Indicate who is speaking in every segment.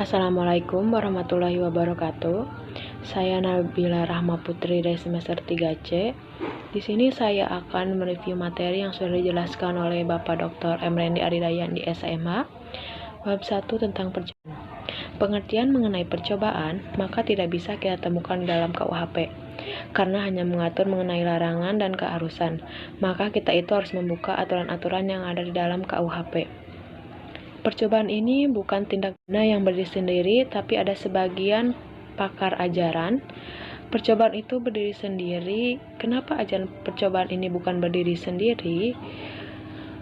Speaker 1: Assalamualaikum warahmatullahi wabarakatuh. Saya Nabila Rahma Putri dari semester 3C. Di sini saya akan mereview materi yang sudah dijelaskan oleh Bapak Dr. Emrendi Aridayan di SMH. Bab 1 tentang percobaan. Pengertian mengenai percobaan maka tidak bisa kita temukan di dalam KUHP karena hanya mengatur mengenai larangan dan keharusan. Maka kita itu harus membuka aturan-aturan yang ada di dalam KUHP. Percobaan ini bukan tindak pidana yang berdiri sendiri, tapi ada sebagian pakar ajaran. Percobaan itu berdiri sendiri. Kenapa ajaran percobaan ini bukan berdiri sendiri?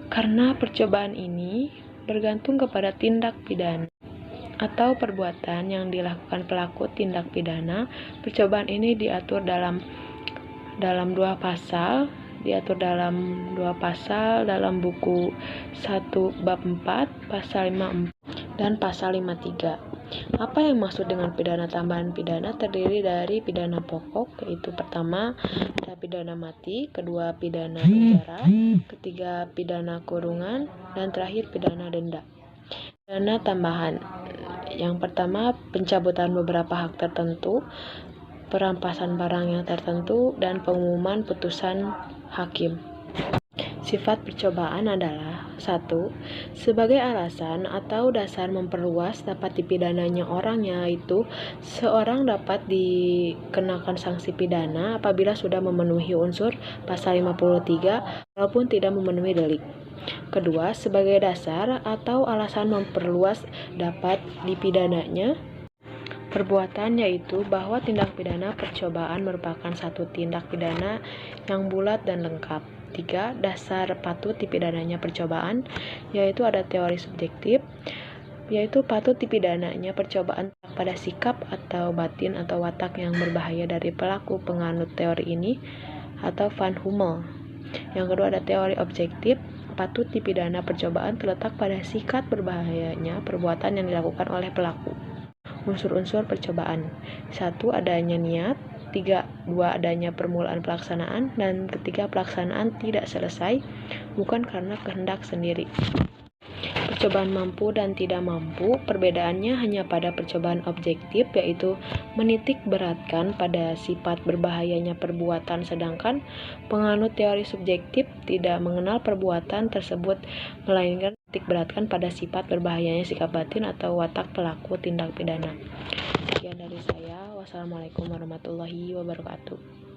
Speaker 1: Karena percobaan ini bergantung kepada tindak pidana atau perbuatan yang dilakukan pelaku tindak pidana. Percobaan ini diatur dalam dua pasal. Dalam buku 1 bab 4 pasal 54 dan pasal 53. Apa yang maksud dengan pidana tambahan? Pidana terdiri dari pidana pokok, yaitu pertama ada pidana mati, kedua pidana penjara, ketiga pidana kurungan, dan terakhir pidana denda. Pidana tambahan yang pertama pencabutan beberapa hak tertentu, perampasan barang yang tertentu, dan pengumuman putusan hakim. Sifat percobaan adalah 1. Sebagai alasan atau dasar memperluas dapat dipidananya orang, yaitu seorang dapat dikenakan sanksi pidana apabila sudah memenuhi unsur pasal 53 walaupun tidak memenuhi delik. Kedua, sebagai dasar atau alasan memperluas dapat dipidananya perbuatan, yaitu bahwa tindak pidana percobaan merupakan satu tindak pidana yang bulat dan lengkap. 3. Dasar patut dipidananya percobaan, yaitu ada teori subjektif, yaitu patut dipidananya percobaan pada sikap atau batin atau watak yang berbahaya dari pelaku penganut teori ini atau Van Hummel. Yang kedua ada teori objektif, patut dipidana percobaan terletak pada sikap berbahayanya perbuatan yang dilakukan oleh pelaku. Unsur-unsur percobaan: 1. Adanya niat, 2. Adanya permulaan pelaksanaan, dan ketiga pelaksanaan tidak selesai bukan karena kehendak sendiri. Percobaan mampu dan tidak mampu, perbedaannya hanya pada percobaan objektif, yaitu menitik beratkan pada sifat berbahayanya perbuatan, sedangkan penganut teori subjektif tidak mengenal perbuatan tersebut, melainkan menitik beratkan pada sifat berbahayanya sikap batin atau watak pelaku tindak pidana. Sekian dari saya. Wassalamualaikum warahmatullahi wabarakatuh.